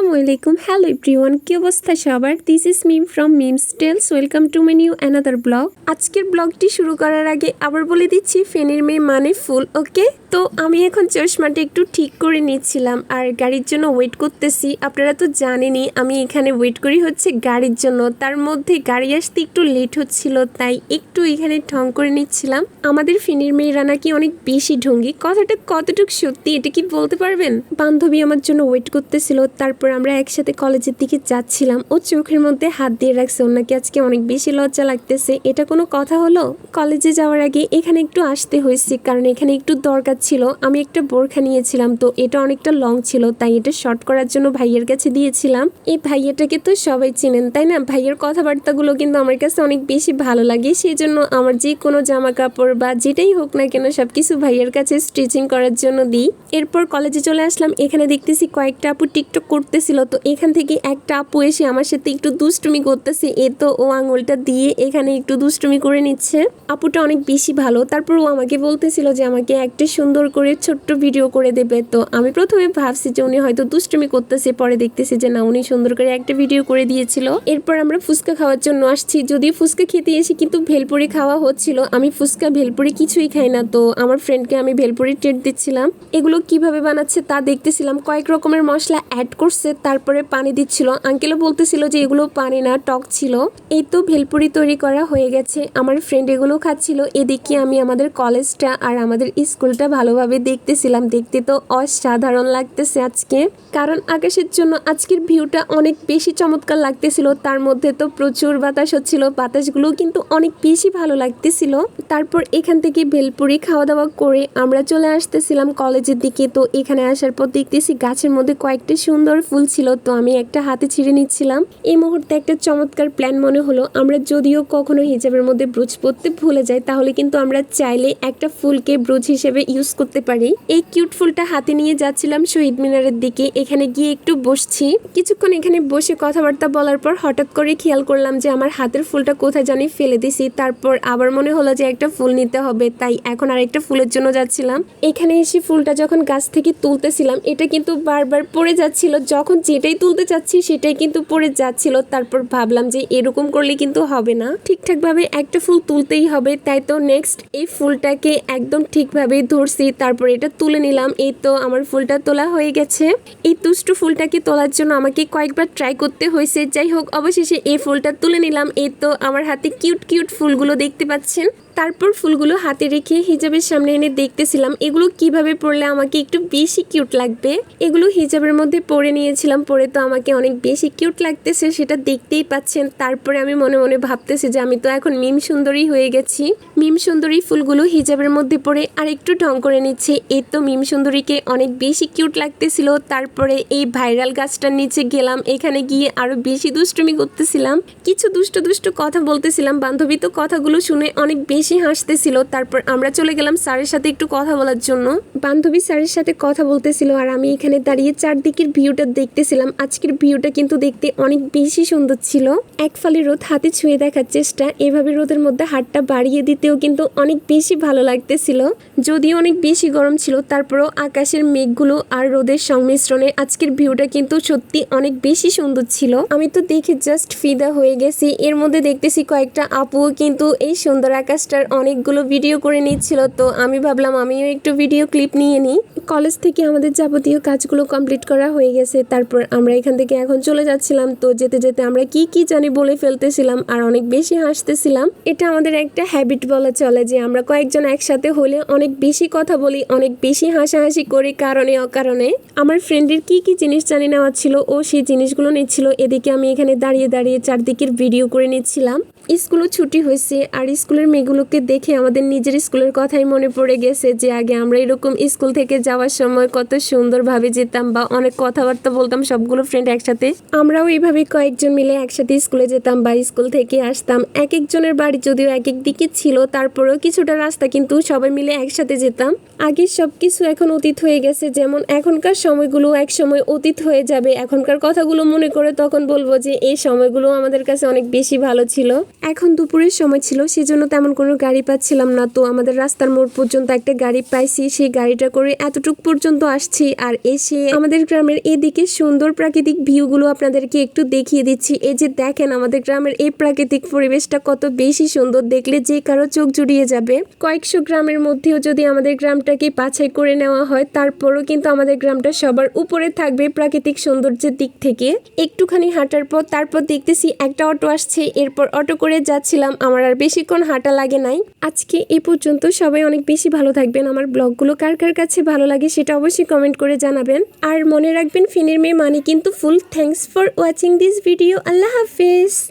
আসসালামু আলাইকুম। Hello everyone, কি অবস্থা সবার? This is Mim from Mims Tales. Welcome to my new another blog. আজকের ব্লগটি শুরু করার আগে আবার বলে দিচ্ছি, ফেনীর মেয়ে মানে ফুল, ওকে? তো আমি এখন চশমাটা একটু ঠিক করে নিচ্ছিলাম আর গাড়ির জন্য ওয়েট করতেছি। আপনারা তো জানেনই আমি এখানে ওয়েট করি হচ্ছে গাড়ির জন্য, তার মধ্যে গাড়ি আসতে একটু লেট হচ্ছিল, তাই একটু এখানে ঢং করে নিচ্ছিলাম। আমাদের ফেনীর মেয়েরা নাকি অনেক বেশি ঢঙ্গি, কথাটা কতটুকু সত্যি এটা কি বলতে পারবেন? বান্ধবী আমার জন্য ওয়েট করতেছিল, তারপর আমরা একসাথে কলেজের দিকে যাচ্ছিলাম। ও চোখের মধ্যে হাত দিয়ে রাখছে, ওর নাকি আজকে অনেক বেশি লজ্জা লাগতেছে। এটা কোনো কথা হলো? কলেজে যাওয়ার আগে এখানে একটু আসতে হয়েছে, কারণ এখানে একটু দরকার ছিল। আমি একটা বোরখা নিয়েছিলাম, তো এটা অনেকটা লং ছিল, তাই এটা শর্ট করার জন্য ভাইয়ের কাছে দিয়েছিলাম। এই ভাইয়াটাকে তো সবাই চেনেন তাই না? ভাইয়ের কথাবার্তাগুলো কিন্তু আমার কাছে অনেক বেশি ভালো লাগে, সেই জন্য আমার যে কোনো জামা কাপড় বা যেটাই হোক না কেন সবকিছু ভাইয়ের কাছে স্টিচিং করার জন্য দিই। এরপর কলেজে চলে আসলাম, এখানে দেখতেছি কয়েকটা আপু টিকটক করতেছিল, তো এখান থেকে একটা আপু এসে আমার সাথে একটু দুষ্টুমি করতেছে। তো ও আঙুলটা দিয়ে এখানে একটু দুষ্টুমি করে নিচ্ছে। আপুটা অনেক বেশি ভালো। তারপর ও আমাকে বলতেছিল যে আমাকে একটা সুন্দর করে ছোট্ট ভিডিও করে দেবে। তো আমি প্রথমে ভাবছি যে উনি হয়তো দুষ্টুমি করতেছে, পরে দেখতেছি যে না, উনি সুন্দর করে একটা ভিডিও করে দিয়েছিল। এরপর আমরা ফুচকা খাওয়ার জন্য আসছি, যদিও ফুচকা খেতে এসে কিন্তু ভেলপুরি খাওয়া হচ্ছিল। আমি ফুচকা ভেলপুরি কিছুই খাই না, তো আমার ফ্রেন্ডকে আমি ভেলপুরি ট্রিট দিচ্ছিলাম। এগুলো কিভাবে বানাচ্ছে তা দেখতেছিলাম। কয়েক রকমের মশলা অ্যাড করছে, তারপরে পানি দিচ্ছিল। আঙ্কেলও বলতেছিল যে এগুলো পানি না, টক ছিল। এই তো ভেলপুরি তৈরি করা হয়ে গেছে। আমার ফ্রেন্ড এগুলো খাচ্ছিল, এদিকে আমি আমাদের কলেজটা আর আমাদের স্কুলটা ভালোভাবে দেখতেছিলাম। দেখতে তো অসাধারণ লাগতেছে আজকে, কারণ আকাশের জন্য আজকের ভিউটা অনেক বেশি চমৎকার লাগতেছিল। তার মধ্যে তো প্রচুর বাতাস হচ্ছিল, বাতাসগুলো কিন্তু অনেক বেশি ভালো লাগতেছিল। তারপর এখান থেকে ভেলপুরি খাওয়া দাওয়া করে আমরা চলে আসতেছিলাম কলেজের দিকে। তো এখানে আসার পর দেখতেছি গাছের মধ্যে কয়েকটা সুন্দর ফুল ছিল, তো আমি একটা হাতে ছিঁড়ে নিচ্ছিলাম। এই মুহূর্তে একটা চমৎকার প্ল্যান মনে হলো, আমরা যদিও কখনো হিজাবের মধ্যে ব্রুজ পরতে ভুলে যাই, তাহলে কিন্তু আমরা চাইলে একটা ফুলকে ব্রুজ হিসেবে ইউজ করতে পারি। এই কিউট ফুলটা হাতে নিয়ে যাচ্ছিলাম শহীদ মিনারের দিকে। এখানে গিয়ে একটু বসছি, কিছুক্ষণ এখানে বসে কথাবার্তা বলার পর হঠাৎ করে খেয়াল করলাম যে আমার হাতের ফুলটা কোথায় জানি ফেলে দিছি। তারপর আবার মনে হলো যে একটা ফুল নিতে হবে, তাই এখন আরেকটা ফুলের জন্য যাচ্ছিলাম। এখানে এসে ফুলটা যখন গাছ থেকে তুলতেছিলাম, এটা কিন্তু বারবার পড়ে যাচ্ছিল। যখন যেটাই তুলতে চাচ্ছি সেটাই কিন্তু পড়ে যাচ্ছিল। তারপর ভাবলাম যে এরকম করলে কিন্তু হবে না, ঠিকঠাক ভাবে একটা ফুল তুলতেই হবে। তাই তো নেক্সট এই ফুলটাকে একদম ঠিকভাবে ধরছি, তারপর এটা তুলে নিলাম। এই তো আমার ফুলটা তোলা হয়ে গেছে। এই দুষ্টু ফুলটাকে তোলার জন্য আমাকে কয়েকবার ট্রাই করতে হয়েছে, যাই হোক অবশেষে এই ফুলটা তুলে নিলাম। এই তো আমার হাতে কিউট কিউট ফুলগুলো দেখতে পাচ্ছেন। তারপর ফুলগুলো হাতে রেখে হিজাবের সামনে এনে দেখতেছিলাম এগুলো কিভাবে পরলে আমাকে একটু বেশি কিউট লাগবে। এগুলো হিজাবের মধ্যে পরে নিয়েছিলাম, পরে তো আমাকে অনেক বেশি কিউট লাগতেছে, সেটা দেখতেই পাচ্ছেন। তারপরে আমি মনে মনে ভাবতেছি যে আমি তো এখন মিম সুন্দরী হয়ে গেছি। মিম সুন্দরী ফুলগুলো হিজাবের মধ্যে পরে আর একটু ঢং করে নিচ্ছে। এই তো মিম সুন্দরীকে অনেক বেশি কিউট লাগতেছিল। তারপরে এই ভাইরাল গাছটার নিচে গেলাম, এখানে গিয়ে আরো বেশি দুষ্টুমি করতেছিলাম, কিছু দুষ্ট দুষ্ট কথা বলতেছিলাম। বান্ধবী তো কথাগুলো শুনে অনেক বেশি হাসতেছিল। তারপর আমরা চলে গেলাম স্যারের সাথে একটু কথা বলার জন্য। বান্ধবী স্যারের সাথে কথা বলতেছিল আর আমি এখানে দাঁড়িয়ে চারদিকের ভিউটা দেখতেছিলাম। আজকের ভিউটা কিন্তু দেখতে অনেক বেশি সুন্দর ছিল। এক ফালি রোদ হাতে ছুঁয়ে দেখার চেষ্টা, এভাবে রোদের মধ্যে হাতটা বাড়িয়ে দিতেও কিন্তু অনেক বেশি ভালো লাগতেছিল। যদিও অনেক বেশি গরম ছিল, তারপরও আকাশের মেঘগুলো আর রোদের সংমিশ্রণে আজকের ভিউটা কিন্তু সত্যি অনেক বেশি সুন্দর ছিল। আমি তো দেখে জাস্ট ফিদা হয়ে গেছি। এর মধ্যে দেখতেছি কয়েকটা আপুও কিন্তু এই সুন্দর আকাশটার অনেকগুলো ভিডিও করে নিচ্ছিল, তো আমি ভাবলাম আমিও একটু ভিডিও ক্লিপ নিয়ে নিই। কলেজ থেকে আমাদের যাবতীয় কাজগুলো কমপ্লিট করা হয়ে গেছে, তারপর আমরা এখান থেকে এখন চলে যাচ্ছিলাম। তো যেতে যেতে আমরা কি কি জানি বলে ফেলতেছিলাম আর অনেক বেশি হাসতেছিলাম। এটা আমাদের একটা হ্যাবিট বলা চলে যে আমরা কয়েকজন একসাথে হলে অনেক বেশি কথা বলি, অনেক বেশি হাসাহাসি করি কারণে অকারণে। আমার ফ্রেন্ডের কি কি জিনিস জানি নেওয়া ছিল, ও সেই জিনিসগুলো নিচ্ছিল। এদিকে আমি এখানে দাঁড়িয়ে দাঁড়িয়ে চারদিকের ভিডিও করে নিচ্ছিলাম। স্কুলও ছুটি হয়েছে আর স্কুলের মেয়েগুলোকে দেখে আমাদের নিজের স্কুলের কথাই মনে পড়ে গেছে যে আগে আমরা এরকম স্কুল থেকে যাওয়ার সময় কত সুন্দরভাবে যেতাম বা অনেক কথাবার্তা বলতাম সবগুলো ফ্রেন্ড একসাথে। আমরাও এইভাবে কয়েকজন মিলে একসাথে স্কুলে যেতাম বা স্কুল থেকে আসতাম। এক একজনের বাড়ি যদিও এক এক দিকে ছিল, তারপরেও কিছুটা রাস্তা কিন্তু সবাই মিলে একসাথে যেতাম। আগের সবকিছু এখন অতীত হয়ে গেছে, যেমন এখনকার সময়গুলো এক সময় অতীত হয়ে যাবে। এখনকার কথাগুলো মনে করে তখন বলবো যে এই সময়গুলো আমাদের কাছে অনেক বেশি ভালো ছিল। এখন দুপুরের সময় ছিল, সেজন্য তেমন কোনো গাড়ি পাচ্ছিলাম না। তো আমাদের রাস্তার মোড় পর্যন্ত একটা গাড়ি পাইছি, সেই গাড়িটা করে এতটুক পর্যন্ত আসছি। আর এসে আমাদের গ্রামের এদিকে সুন্দর প্রাকৃতিক ভিউগুলো আপনাদেরকে একটু দেখিয়ে দিচ্ছি। এই যে দেখেন আমাদের গ্রামের এই প্রাকৃতিক পরিবেশটা কত বেশি সুন্দর, দেখলে যে কারো চোখ জুড়িয়ে যাবে। কয়েকশো গ্রামের মধ্যেও যদি আমাদের গ্রামটাকে বাছাই করে নেওয়া হয়, তারপরও কিন্তু আমাদের গ্রামটা সবার উপরে থাকবে প্রাকৃতিক সৌন্দর্যের দিক থেকে। একটুখানি হাঁটার পর তারপর দেখতেছি একটা অটো আসছে, এরপর অটো করে যাচ্ছিলাম। আমার আর বেশিক্ষণ হাঁটা লাগে নাই। আজকে এ পর্যন্ত, সবাই অনেক বেশি ভালো থাকবেন। আমার ব্লগগুলো কার কার কাছে ভালো লাগে সেটা অবশ্যই কমেন্ট করে জানাবেন। আর মনে রাখবেন, ফেনীর মেয়ে মানে কিন্তু ফুল। Thanks for watching this video. আল্লাহ হাফিজ।